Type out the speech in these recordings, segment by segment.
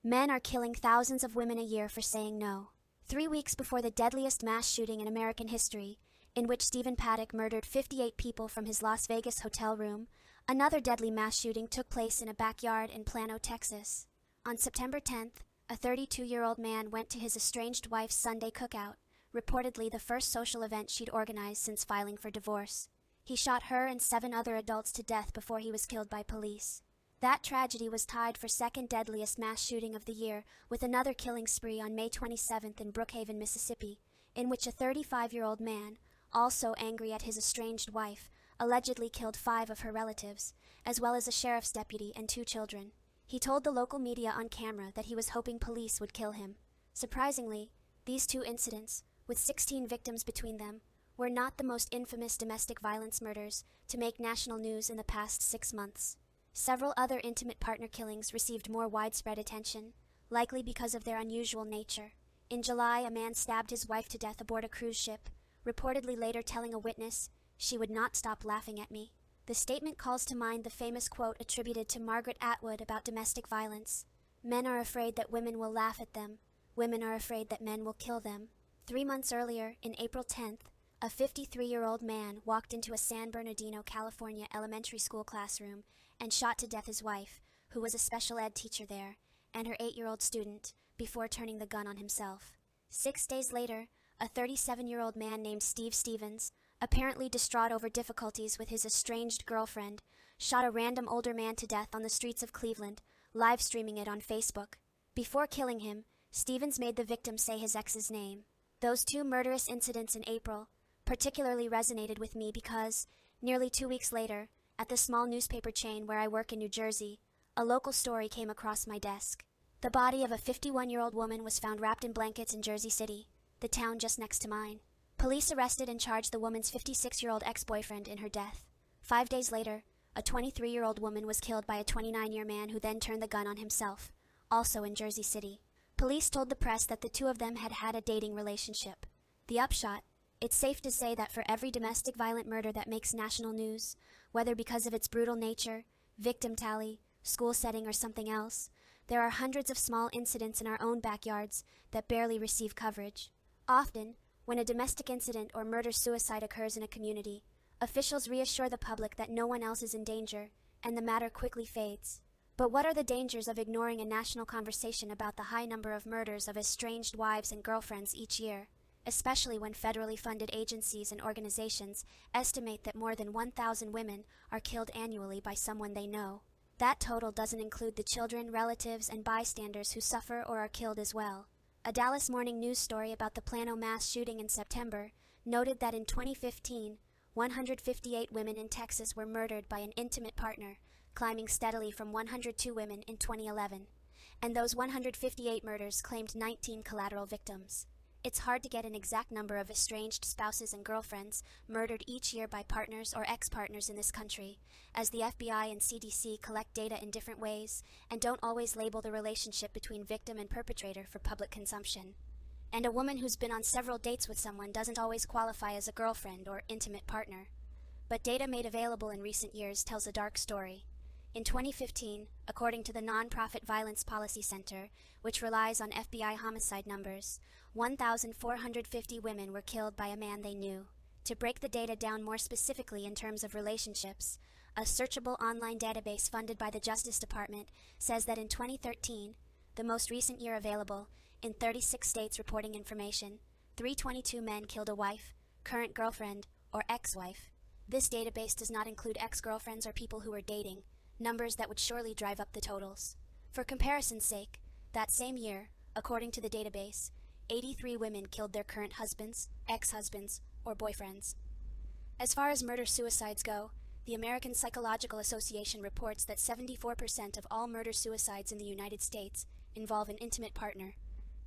Men are killing thousands of women a year for saying no. 3 weeks before the deadliest mass shooting in American history, in which Stephen Paddock murdered 58 people from his Las Vegas hotel room, another deadly mass shooting took place in a backyard in Plano, Texas. On September 10th, a 32-year-old man went to his estranged wife's Sunday cookout, reportedly the first social event she'd organized since filing for divorce. He shot her and 7 other adults to death before he was killed by police. That tragedy was tied for second deadliest mass shooting of the year with another killing spree on May 27th in Brookhaven, Mississippi, in which a 35-year-old man, also angry at his estranged wife, allegedly killed 5 of her relatives, as well as a sheriff's deputy and 2 children. He told the local media on camera that he was hoping police would kill him. Surprisingly, these 2 incidents, with 16 victims between them, were not the most infamous domestic violence murders to make national news in the past 6 months. Several other intimate partner killings received more widespread attention, likely because of their unusual nature. In July, a man stabbed his wife to death aboard a cruise ship, reportedly later telling a witness, "She would not stop laughing at me." The statement calls to mind the famous quote attributed to Margaret Atwood about domestic violence. "Men are afraid that women will laugh at them. Women are afraid that men will kill them." 3 months earlier, in April 10th, a 53-year-old man walked into a San Bernardino, California elementary school classroom and shot to death his wife, who was a special ed teacher there, and her 8-year-old student, before turning the gun on himself. 6 days later, a 37-year-old man named Steve Stevens, apparently distraught over difficulties with his estranged girlfriend, shot a random older man to death on the streets of Cleveland, live streaming it on Facebook. Before killing him, Stevens made the victim say his ex's name. Those 2 murderous incidents in April particularly resonated with me because, nearly 2 weeks later, at the small newspaper chain where I work in New Jersey, a local story came across my desk. The body of a 51-year-old woman was found wrapped in blankets in Jersey City, the town just next to mine. Police arrested and charged the woman's 56-year-old ex-boyfriend in her death. 5 days later, a 23-year-old woman was killed by a 29-year man who then turned the gun on himself, also in Jersey City. Police told the press that the 2 of them had had a dating relationship. The upshot: it's safe to say that for every domestic violent murder that makes national news, whether because of its brutal nature, victim tally, school setting, or something else, there are hundreds of small incidents in our own backyards that barely receive coverage. Often, when a domestic incident or murder-suicide occurs in a community, officials reassure the public that no one else is in danger, and the matter quickly fades. But what are the dangers of ignoring a national conversation about the high number of murders of estranged wives and girlfriends each year, especially when federally funded agencies and organizations estimate that more than 1,000 women are killed annually by someone they know? That total doesn't include the children, relatives, and bystanders who suffer or are killed as well. A Dallas Morning News story about the Plano mass shooting in September noted that in 2015, 158 women in Texas were murdered by an intimate partner, climbing steadily from 102 women in 2011. And those 158 murders claimed 19 collateral victims. It's hard to get an exact number of estranged spouses and girlfriends murdered each year by partners or ex-partners in this country, as the FBI and CDC collect data in different ways and don't always label the relationship between victim and perpetrator for public consumption. And a woman who's been on several dates with someone doesn't always qualify as a girlfriend or intimate partner. But data made available in recent years tells a dark story. In 2015, according to the nonprofit Violence Policy Center, which relies on FBI homicide numbers, 1,450 women were killed by a man they knew. To break the data down more specifically in terms of relationships, a searchable online database funded by the Justice Department says that in 2013, the most recent year available, in 36 states reporting information, 322 men killed a wife, current girlfriend, or ex-wife. This database does not include ex-girlfriends or people who were dating, numbers that would surely drive up the totals. For comparison's sake, that same year, according to the database, 83 women killed their current husbands, ex-husbands, or boyfriends. As far as murder-suicides go, the American Psychological Association reports that 74% of all murder-suicides in the United States involve an intimate partner,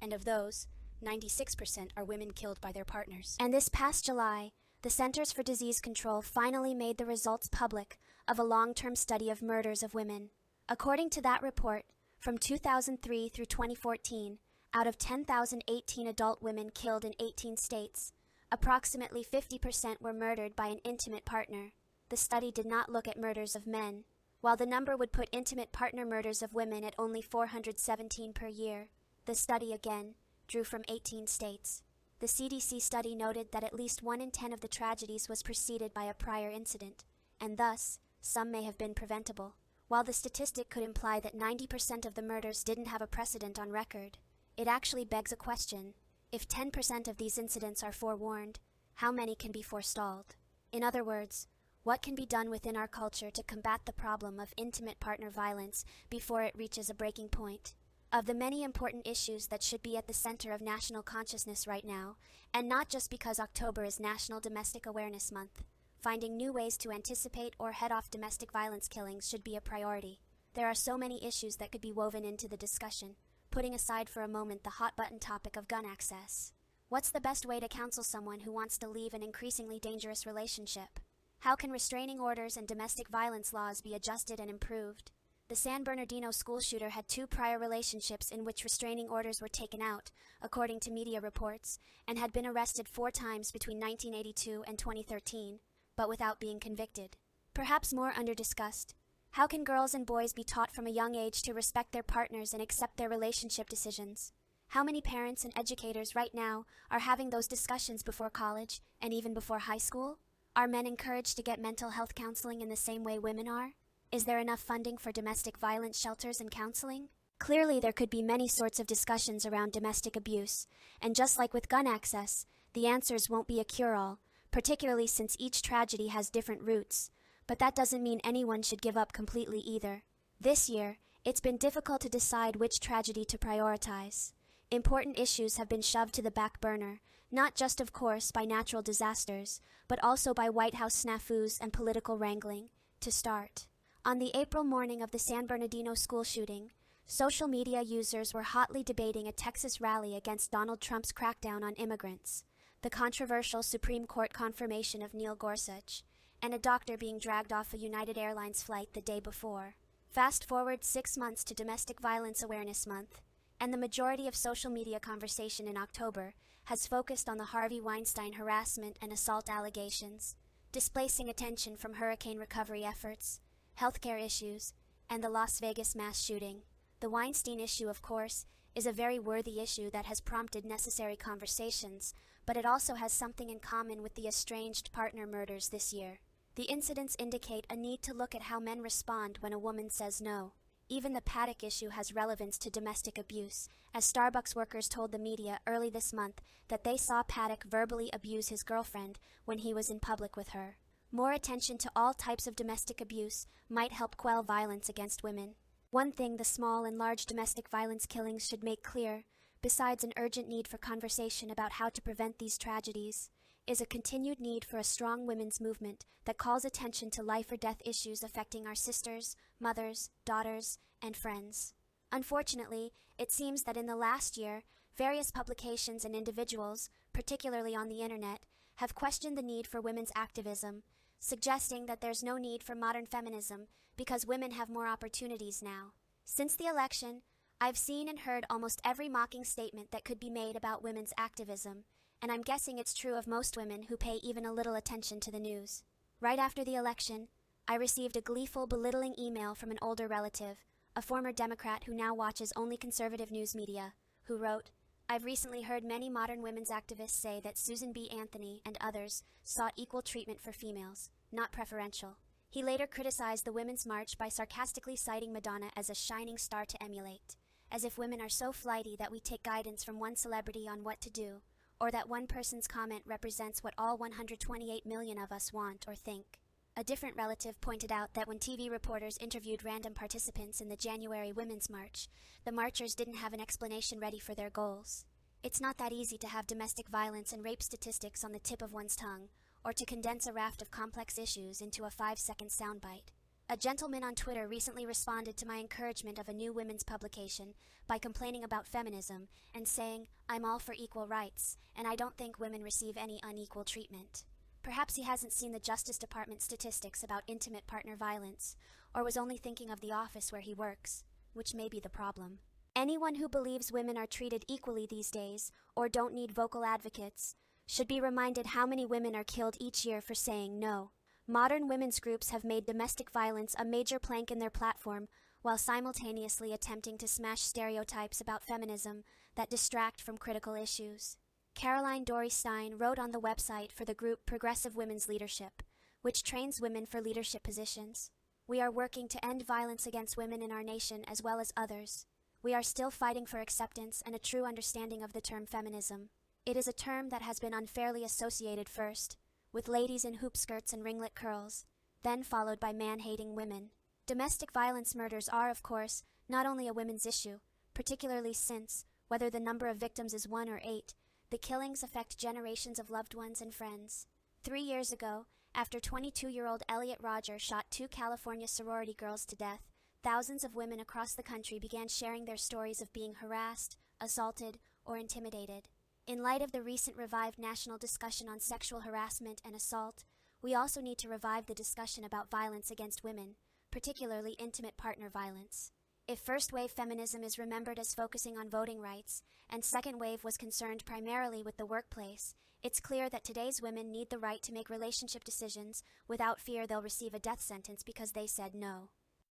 and of those, 96% are women killed by their partners. And this past July, the Centers for Disease Control finally made the results public of a long-term study of murders of women. According to that report, from 2003 through 2014, out of 10,018 adult women killed in 18 states, approximately 50% were murdered by an intimate partner. The study did not look at murders of men, while the number would put intimate partner murders of women at only 417 per year. The study again drew from 18 states. The CDC study noted that at least 1 in 10 of the tragedies was preceded by a prior incident, and thus, some may have been preventable. While the statistic could imply that 90% of the murders didn't have a precedent on record, it actually begs a question. If 10% of these incidents are forewarned, how many can be forestalled? In other words, what can be done within our culture to combat the problem of intimate partner violence before it reaches a breaking point? Of the many important issues that should be at the center of national consciousness right now, and not just because October is National Domestic Awareness Month, finding new ways to anticipate or head off domestic violence killings should be a priority. There are so many issues that could be woven into the discussion, putting aside for a moment the hot-button topic of gun access. What's the best way to counsel someone who wants to leave an increasingly dangerous relationship? How can restraining orders and domestic violence laws be adjusted and improved? The San Bernardino school shooter had 2 prior relationships in which restraining orders were taken out, according to media reports, and had been arrested 4 times between 1982 and 2013, but without being convicted. Perhaps more under-discussed, how can girls and boys be taught from a young age to respect their partners and accept their relationship decisions? How many parents and educators right now are having those discussions before college and even before high school? Are men encouraged to get mental health counseling in the same way women are? Is there enough funding for domestic violence shelters and counseling? Clearly, there could be many sorts of discussions around domestic abuse, and just like with gun access, the answers won't be a cure-all, particularly since each tragedy has different roots. But that doesn't mean anyone should give up completely either. This year, it's been difficult to decide which tragedy to prioritize. Important issues have been shoved to the back burner, not just, of course, by natural disasters, but also by White House snafus and political wrangling. To start, on the April morning of the San Bernardino school shooting, social media users were hotly debating a Texas rally against Donald Trump's crackdown on immigrants, the controversial Supreme Court confirmation of Neil Gorsuch, and a doctor being dragged off a United Airlines flight the day before. Fast forward 6 months to Domestic Violence Awareness Month, and the majority of social media conversation in October has focused on the Harvey Weinstein harassment and assault allegations, displacing attention from hurricane recovery efforts, healthcare issues, and the Las Vegas mass shooting. The Weinstein issue, of course, is a very worthy issue that has prompted necessary conversations, but it also has something in common with the estranged partner murders this year. The incidents indicate a need to look at how men respond when a woman says no. Even the Paddock issue has relevance to domestic abuse, as Starbucks workers told the media early this month that they saw Paddock verbally abuse his girlfriend when he was in public with her. More attention to all types of domestic abuse might help quell violence against women. One thing the small and large domestic violence killings should make clear, besides an urgent need for conversation about how to prevent these tragedies, is a continued need for a strong women's movement that calls attention to life or death issues affecting our sisters, mothers, daughters, and friends. Unfortunately, it seems that in the last year, various publications and individuals, particularly on the internet, have questioned the need for women's activism, suggesting that there's no need for modern feminism because women have more opportunities now. Since the election, I've seen and heard almost every mocking statement that could be made about women's activism, and I'm guessing it's true of most women who pay even a little attention to the news. Right after the election, I received a gleeful, belittling email from an older relative, a former Democrat who now watches only conservative news media, who wrote, "I've recently heard many modern women's activists say that Susan B. Anthony and others sought equal treatment for females, not preferential." He later criticized the Women's March by sarcastically citing Madonna as a shining star to emulate, as if women are so flighty that we take guidance from one celebrity on what to do, or that one person's comment represents what all 128 million of us want or think. A different relative pointed out that when TV reporters interviewed random participants in the January Women's March, the marchers didn't have an explanation ready for their goals. It's not that easy to have domestic violence and rape statistics on the tip of one's tongue, or to condense a raft of complex issues into a 5-second soundbite. A gentleman on Twitter recently responded to my encouragement of a new women's publication by complaining about feminism and saying, "I'm all for equal rights, and I don't think women receive any unequal treatment." Perhaps he hasn't seen the Justice Department statistics about intimate partner violence, or was only thinking of the office where he works, which may be the problem. Anyone who believes women are treated equally these days, or don't need vocal advocates, should be reminded how many women are killed each year for saying no. Modern women's groups have made domestic violence a major plank in their platform, while simultaneously attempting to smash stereotypes about feminism that distract from critical issues. Caroline Dory Stein wrote on the website for the group Progressive Women's Leadership, which trains women for leadership positions. We are working to end violence against women in our nation as well as others. We are still fighting for acceptance and a true understanding of the term feminism. It is a term that has been unfairly associated first with ladies in hoop skirts and ringlet curls, then followed by man-hating women. Domestic violence murders are, of course, not only a women's issue, particularly since, whether the number of victims is 1 or 8, the killings affect generations of loved ones and friends. 3 years ago, after 22-year-old Elliot Rodger shot 2 California sorority girls to death, thousands of women across the country began sharing their stories of being harassed, assaulted, or intimidated. In light of the recent revived national discussion on sexual harassment and assault, we also need to revive the discussion about violence against women, particularly intimate partner violence. If first wave feminism is remembered as focusing on voting rights, and second wave was concerned primarily with the workplace, it's clear that today's women need the right to make relationship decisions without fear they'll receive a death sentence because they said no.